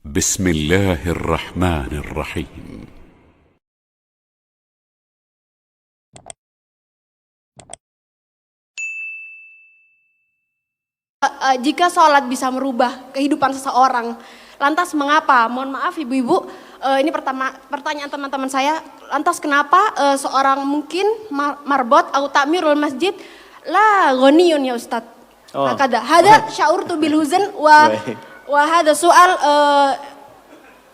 بسم الله الرحمن الرحيم. Jika sholat bisa merubah kehidupan seseorang, lantas mengapa? Mohon maaf ibu-ibu, ini pertanyaan teman-teman saya. Lantas kenapa seorang mungkin marbot atau takmirul masjid la ghaniyun ya Ustadz? Hada sya'urtu bil huzn wa hada soal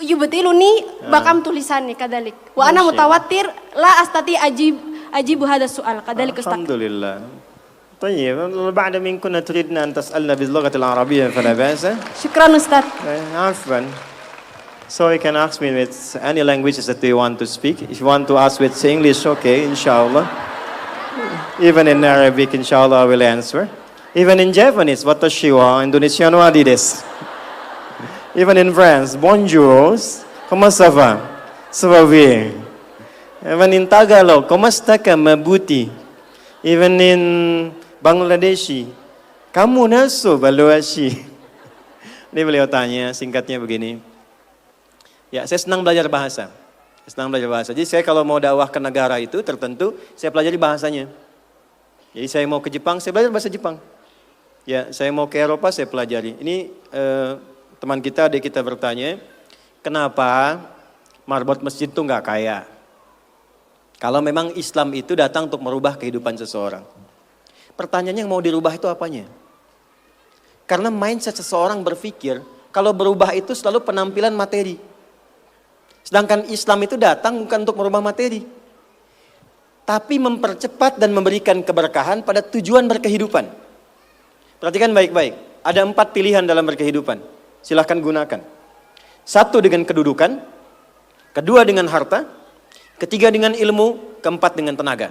yubtiluni bakam tulisannya kadalik. Wa ana mutawatir la astati ajibu hada soal kadalik Ustadz. Alhamdulillah. طيب بعد من كنا تريدنا أن تسألنا باللغة العربية فلا بأس. Syukran Ustadz. عفوا. So you can ask me with any languages that you want to speak. If you want to ask with English, okay, inshallah. Even in Arabic, inshallah, I will answer. Even in Japanese, watashi wa Indonesiano adi desu. Even in France, bonjour, comment ça va? Ça va bien. Even in Tagalog, como está ka mabuti? Even in Bangladeshi, kamu naso baluashi. Ini beliau tanya, singkatnya begini. Ya, saya senang belajar bahasa. Jadi saya kalau mau dakwah ke negara itu tertentu, saya pelajari bahasanya. Jadi saya mau ke Jepang, saya belajar bahasa Jepang. Ya, saya mau ke Eropa, saya pelajari. Ini teman kita, adik kita bertanya, kenapa marbot masjid itu nggak kaya? Kalau memang Islam itu datang untuk merubah kehidupan seseorang. Pertanyaannya yang mau dirubah itu apanya? Karena mindset seseorang berpikir, kalau berubah itu selalu penampilan materi. Sedangkan Islam itu datang bukan untuk merubah materi. Tapi mempercepat dan memberikan keberkahan pada tujuan berkehidupan. Perhatikan baik-baik. Ada 4 pilihan dalam berkehidupan. Silahkan gunakan. 1 dengan kedudukan. 2 dengan harta. 3 dengan ilmu. 4 dengan tenaga.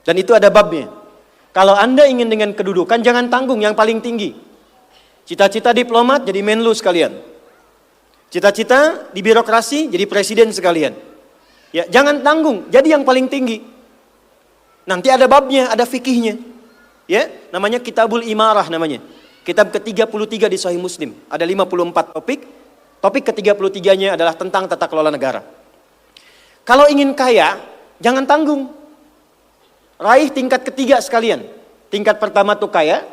Dan itu ada babnya. Kalau Anda ingin dengan kedudukan, jangan tanggung yang paling tinggi. Cita-cita diplomat jadi menlu sekalian. Cita-cita di birokrasi jadi presiden sekalian. Ya, jangan tanggung, jadi yang paling tinggi. Nanti ada babnya, ada fikihnya. Ya, namanya Kitabul Imarah namanya. Kitab ke-33 di Sahih Muslim. Ada 54 topik. Topik ke-33-nya adalah tentang tata kelola negara. Kalau ingin kaya, jangan tanggung. Raih tingkat ketiga sekalian. Tingkat pertama tuh kaya,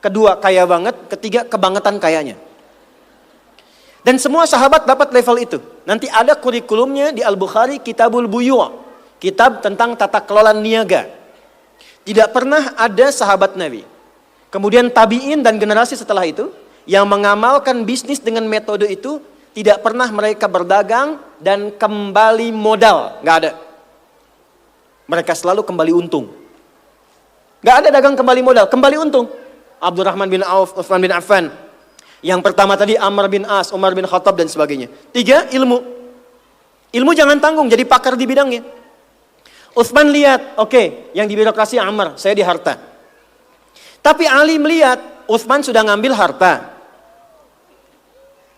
kedua kaya banget, ketiga kebangetan kayanya. Dan semua sahabat dapat level itu. Nanti ada kurikulumnya di Al-Bukhari, Kitabul Buyu', kitab tentang tata kelola niaga. Tidak pernah ada sahabat Nabi. Kemudian tabi'in dan generasi setelah itu yang mengamalkan bisnis dengan metode itu, tidak pernah mereka berdagang dan kembali modal, nggak ada. Mereka selalu kembali untung. Gak ada dagang kembali modal, kembali untung. Abdurrahman bin Auf, Utsman bin Affan. Yang pertama tadi Amr bin As, Umar bin Khattab dan sebagainya. 3, ilmu. Ilmu jangan tanggung, jadi pakar di bidangnya. Utsman lihat, oke, yang di birokrasi Amr, saya di harta. Tapi Ali melihat, Utsman sudah ngambil harta.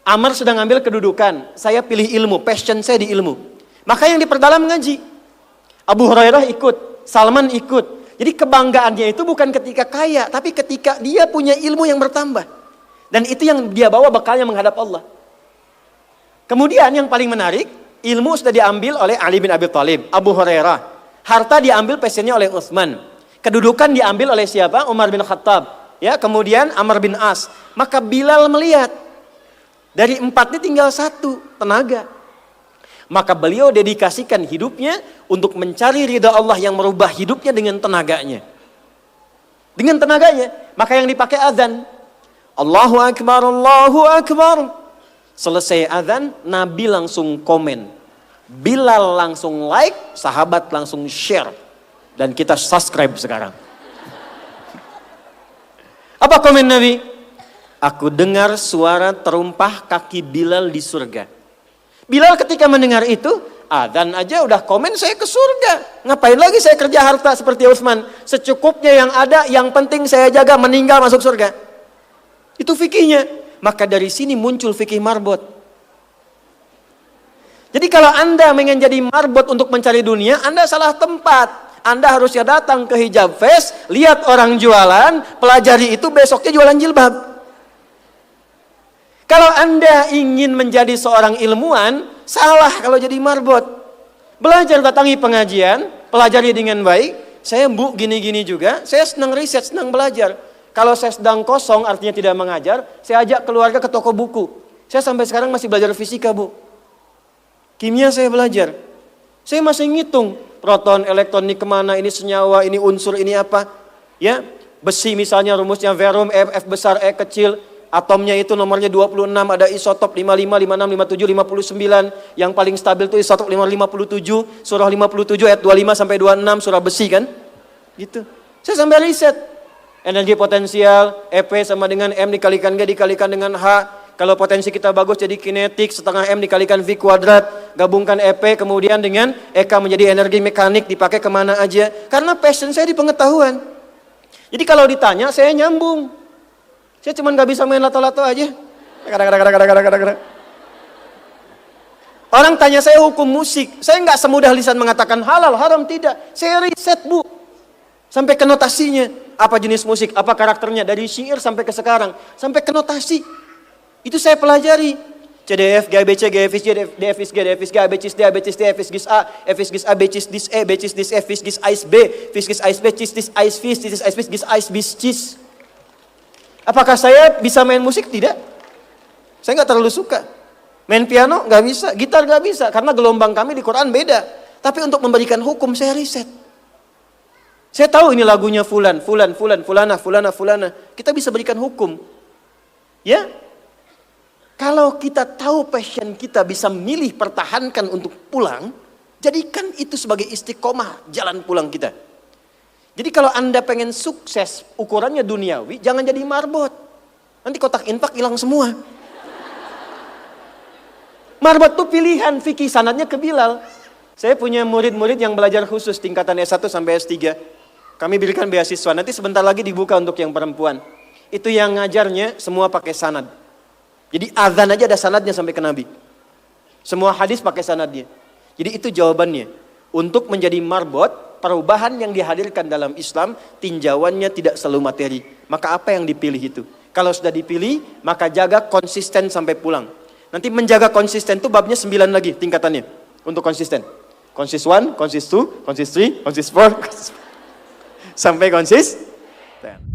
Amr sudah ngambil kedudukan, saya pilih ilmu, passion saya di ilmu. Maka yang diperdalam ngaji. Abu Hurairah ikut, Salman ikut. Jadi kebanggaannya itu bukan ketika kaya, tapi ketika dia punya ilmu yang bertambah. Dan itu yang dia bawa bekalnya menghadap Allah. Kemudian yang paling menarik, ilmu sudah diambil oleh Ali bin Abi Thalib, Abu Hurairah. Harta diambil passionnya oleh Utsman. Kedudukan diambil oleh siapa? Umar bin Khattab. Ya, kemudian Amr bin As. Maka Bilal melihat, dari 4 ini tinggal 1, tenaga. Maka beliau dedikasikan hidupnya untuk mencari ridha Allah yang merubah hidupnya dengan tenaganya. Dengan tenaganya. Maka yang dipakai azan. Allahu Akbar, Allahu Akbar. Selesai azan, Nabi langsung komen. Bilal langsung like, sahabat langsung share. Dan kita subscribe sekarang. Apa komen Nabi? Aku dengar suara terumpah kaki Bilal di surga. Bilal ketika mendengar itu, adzan aja udah komen saya ke surga. Ngapain lagi saya kerja harta seperti Utsman? Secukupnya yang ada, yang penting saya jaga, meninggal masuk surga. Itu fikihnya. Maka dari sini muncul fikih marbot. Jadi kalau Anda ingin jadi marbot untuk mencari dunia, Anda salah tempat. Anda harusnya datang ke Hijab Fest, lihat orang jualan, pelajari itu, besoknya jualan jilbab. Kalau Anda ingin menjadi seorang ilmuwan, salah kalau jadi marbot. Belajar, datangi pengajian, pelajari dengan baik. Saya gini-gini juga, saya senang riset, senang belajar. Kalau saya sedang kosong, artinya tidak mengajar, saya ajak keluarga ke toko buku. Saya sampai sekarang masih belajar fisika, Bu. Kimia saya belajar. Saya masih ngitung proton, elektron, ini kemana, ini senyawa, ini unsur, ini apa. Ya, besi misalnya rumusnya verum, F besar, E kecil. Atomnya itu nomornya 26, ada isotop 55, 56, 57, 59. Yang paling stabil itu isotop 57, surah 57 ayat 25 sampai 26, surah besi kan. Gitu. Saya sampai riset. Energi potensial, EP sama dengan M dikalikan G dikalikan dengan H. Kalau potensi kita bagus jadi kinetik, setengah M dikalikan V kuadrat. Gabungkan EP kemudian dengan EK menjadi energi mekanik, dipakai kemana aja. Karena passion saya di pengetahuan. Jadi kalau ditanya saya nyambung. Saya cuma gak bisa main lato-lato aja. Orang tanya saya hukum musik. Saya gak semudah lisan mengatakan halal, haram, tidak. Saya riset, Bu. Sampai ke notasinya. Apa jenis musik, apa karakternya. Dari syair sampai ke sekarang. Sampai ke notasi. Itu saya pelajari. CDF, GABC, GFIS, DFIS, G, DFIS, G, ABCIS, D, ABCIS, D, FIS, GIS A, FIS, GIS A, BCIS, DIS E, BCIS, DIS F, FIS, GIS AIS B, FIS, GIS AIS B, CIS, DIS AIS FIS, CIS, AIS FIS, GIS AIS BIS, CIS. Apakah saya bisa main musik? Tidak. Saya nggak terlalu suka. Main piano nggak bisa, gitar nggak bisa, karena gelombang kami di Quran beda. Tapi untuk memberikan hukum saya riset. Saya tahu ini lagunya fulan, fulana. Kita bisa berikan hukum. Ya? Kalau kita tahu passion kita bisa milih pertahankan untuk pulang, jadikan itu sebagai istiqomah jalan pulang kita. Jadi kalau Anda pengen sukses, ukurannya duniawi, jangan jadi marbot. Nanti kotak infak hilang semua. Marbot itu pilihan, fikih sanadnya ke Bilal. Saya punya murid-murid yang belajar khusus tingkatan S1 sampai S3. Kami berikan beasiswa, nanti sebentar lagi dibuka untuk yang perempuan. Itu yang ngajarnya semua pakai sanad. Jadi azan aja ada sanadnya sampai ke Nabi. Semua hadis pakai sanadnya. Jadi itu jawabannya. Untuk menjadi marbot, perubahan yang dihadirkan dalam Islam, tinjauannya tidak selalu materi. Maka apa yang dipilih itu? Kalau sudah dipilih, maka jaga konsisten sampai pulang. Nanti menjaga konsisten itu babnya 9 lagi tingkatannya. Untuk konsisten. Konsis 1, konsis 2, konsis 3, konsis 4, sampai konsis 10.